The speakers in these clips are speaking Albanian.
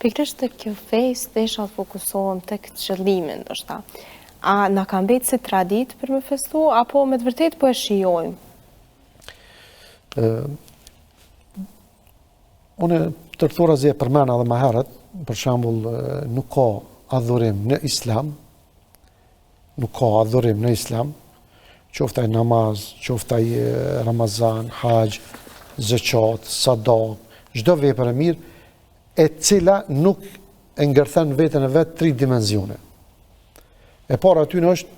Pikërisht të kjo fejs desha të fokusohem tek qëllimi ndoshta. A na ka mbetë si traditë për me festu, apo me të vërtet po e shijojmë? Unë të rëthura e përmena dhe më herët, për shembull, nuk ka adhurim në islam, qoftaj namaz, qoftaj Ramazan, haqj, zeqat, sadak, çdo vepër e mirë, e cila nuk e ngërthen vetën e vetë 3 dimensione. E para aty në është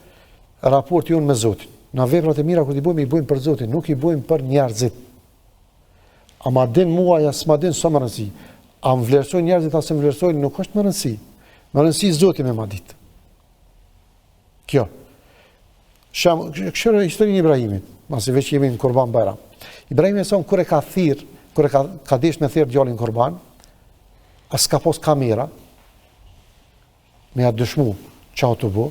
raporti jonë me Zotin. Na veprat e mira kur i bëjmë për Zotin, nuk i bëjmë për njerëzit. A ma din mua, ja s'ma din, s'o më rëndësi. A më vlerësoj njerëzit, a se më vlerësoj, nuk është më rëndësi. Më rëndësi Zotin me ma ditë. Kjo. Këshërë historinë Ibrahimit, masi veç jemi në Kurban Bajram. Ibrahimi e son, kur e ka thirë, kur e ka desh me thirë djalin Kurban, as ka pos kamera, me ja dëshmu qa të bu,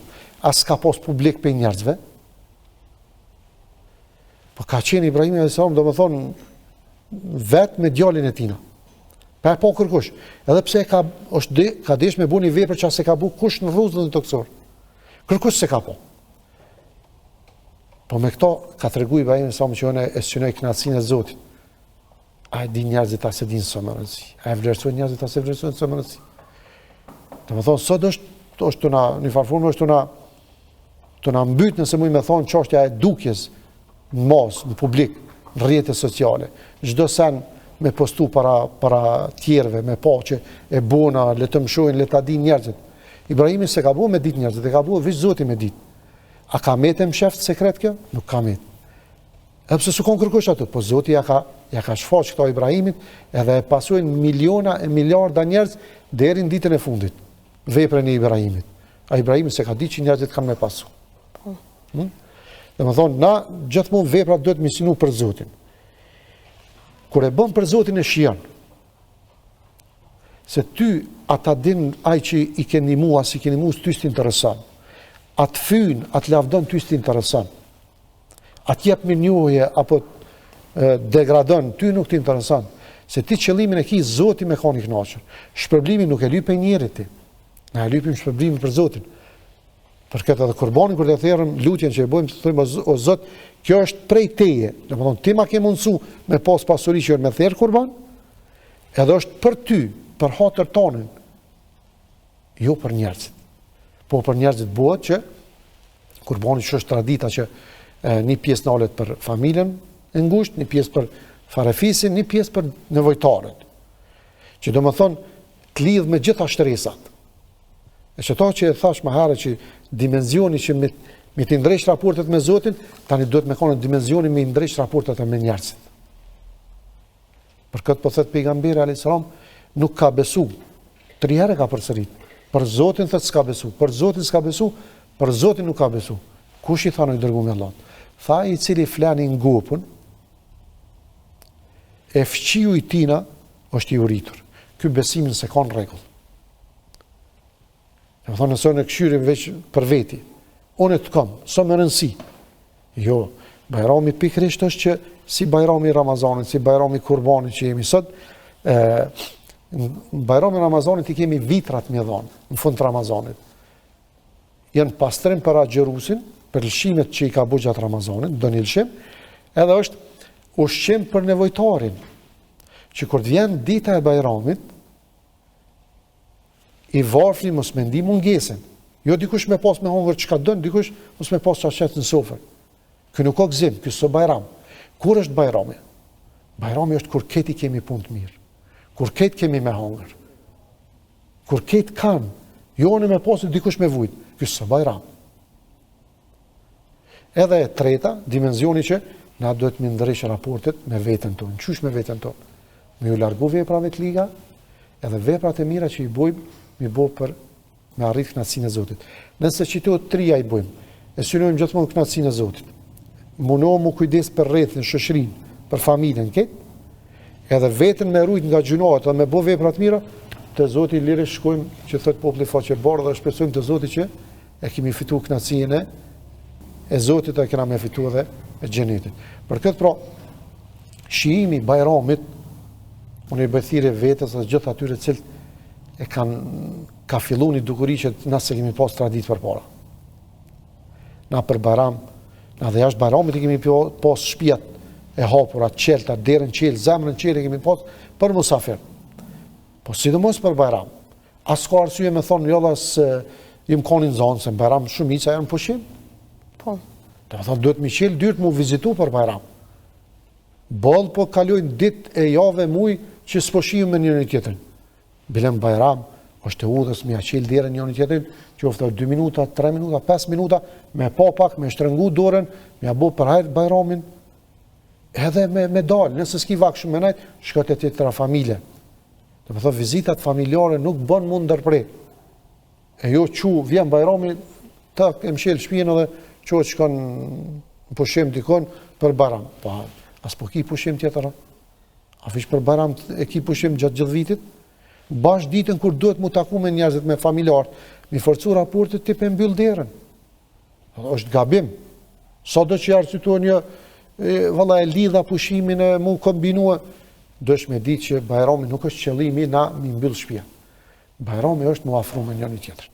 as ka pos publik për njerëzve, po ka qenë Ibrahimi e son, do më thonë, vetë me djalin e tina. Pa e po kërkush. Edhe pse ka desh me bu një vepër që se ka bu kush në rruzën të kësor. Kërkush se ka po. Po me këto ka të regu Ibrahim sa më që one e synoj knatësinë e Zotit. A e di njerëzit a se din së më rëndësi. A e vlerësoj njerëzit a se vlerësoj së më rëndësi. Të më thonë, sot është të na, një farformë është të na mbyt nëse mu i me thonë çështja e dukjes në mos, në publik, në rrjetet sociale. Çdo sen me postu para tjerëve, me paqe, e bona, le të mshojnë, le ta din njerëzit. Ibrahimi se ka bu me dit njerëzit, e ka bu vish Zoti me dit. A ka metë më sheft sekret kjo? Nuk ka metë. E pse s'u kon kërkush atë, po Zoti ja ka shfaq këto Ibrahimit, edhe e pasojnë miliona e miliarda njerëz deri në ditën e fundit. Veprën e Ibrahimit. A Ibrahimi se ka ditë që njerëzit kanë me pasu. Dhe më thonë, na gjithmonë veprat duhet me sinu për Zotin. Kur e bën për Zotin e shijon. Se ty ata din ai që i ke ndihmu, as i ke ndihmu, ty s'ti intereson. Atë fyn, atë lavdon, ty s'ti intereson. Atë jep mirënjohje apo degradon, ty nuk ti intereson. Se ti qëllimin e ki Zoti me kanë i kënaqur. Shpërblimin nuk e lyp e njerit ti. Na e lypim shpërblimin për Zotin. Për këtë edhe kurbanin, kur të therëm lutjen që e bëjmë, të thëmë, o Zot, kjo është prej teje. Dhe më thonë, ti ma ke mundësu me pas pasuri që me therë kurban, edhe është për ty, për hatër tonën, jo për njerëzit. Po për njerëzit bëhet që kurbani që është tradita që një pjesë nalet për familjen e ngusht, një pjesë për farefisin, një pjesë për nevojtarët. Që do më thonë, të lidhë me gjitha shtresat. E që ta që e thash më herë që dimenzioni që me të ndrejsh raportet me Zotin, tani duhet me kone dimenzioni me ndrejsh raportet me njerëzit. Për këtë po thëtë pejgamberi a.s. nuk ka besu. 3 herë ka përsërit. Për Zotin thëtë s'ka besu. Për Zotin s'ka besu. Për Zotin nuk ka besu. Kush i tha në i dërgu me Allah? Tha i cili flani në gopën, e fqiu i tina është i uritur. Ky besimin se ka në regull. E më thonë nëse në këshyrim veç për veti. Unë e të kam, së më rëndësi. Jo, bajrami pikrisht është që si bajrami Ramazanit, si bajrami Kurbanit që jemi sot, në bajrami Ramazanit i kemi vitrat me dhonë, në fund të Ramazanit. Janë pastrim për agjerusin, për lëshimet që i ka bu gjatë Ramazanit, do një lëshim, edhe është ushqim për nevojtarin, që kur të vjen dita e bajramit, i varfni mos me ndi mungesen. Jo dikush me pas me hongër që ka dënë, dikush mos me pas që ashet në sofër. Kë nuk o gzim, kësë bajram. Kur është bajrami? Bajrami është kur keti kemi punë të mirë. Kur keti kemi me hongër. Kur keti kanë, jo në me pas dikush me vujt. Kësë bajram. Edhe e treta, dimenzioni që na duhet me ndrysh raportet me vetën tonë. Qysh me vetën tonë? Me ju largu veprave të liga, edhe veprat e mira që i bojmë, mi bo për me arrit knatësinë e Zotit. Nëse qitohet 3 i bojmë, e synojmë gjithmonë knatësinë e Zotit. Munohëm u kujdes për rrethin, shoqërinë, për familjen, edhe vetën me rujt nga gjunohet dhe me bo veprat mira, të Zoti lirë shkojmë që thot populli faqe bardhë dhe shpresojmë të Zoti që e kemi fitu knatësinë e Zotit e kena me fitu edhe e xhenetit. Për këtë pra, shijimi bajramit, unë i bëthire vetës dhe gjithë atyre cilë ka fillu një dukuri që nëse kemi pas tradit për para. Na për Bajram, na dhe jashtë Bajramit i kemi pas shtëpiat e hapura, qelta, derën qelë, zemrën qelë kemi pas për musafir. Po sidomos për Bajram. As ka arsye me thonë jolla se im konin zonë, se në Bajram shumica janë pushim. Po. Dhe me thonë, duhet mi qelë dyrt mu vizitu për Bajram. Boll po kalojnë dit e jave muj që s'poshiju me njëri tjetrin. Bilem Bajram, është e udhës me qelë derën njëri tjetrin, që ofta 2 minuta, 3 minuta, 5 minuta, me pa pak, me shtrëngu dorën, me abo për hajt Bajramin, edhe me dalë, nëse s'ki vakë shumë me najtë, shkët e tjetëra familje. Dhe me thonë, vizitat familjare nuk bën mund ndërprej. E jo që vjen Bajrami, ta e mshel shpijen edhe që shkon në pushim dikon për Bajram. Pa, as po ki pushim tjetëra. A fish për Bajram e ki pushim gjatë gjithë vitit? Bash ditën kur duhet mu taku me njerëzit, me familjarët, mi forcu raportet ti për mbyll derën. Është gabim. Sa do që jarë citua një, valla e lidha pushimin e mu kombinua, dësh me ditë që Bajrami nuk është qëllimi na mi mbyll shtëpia. Bajrami është mu afru me njëri tjetër.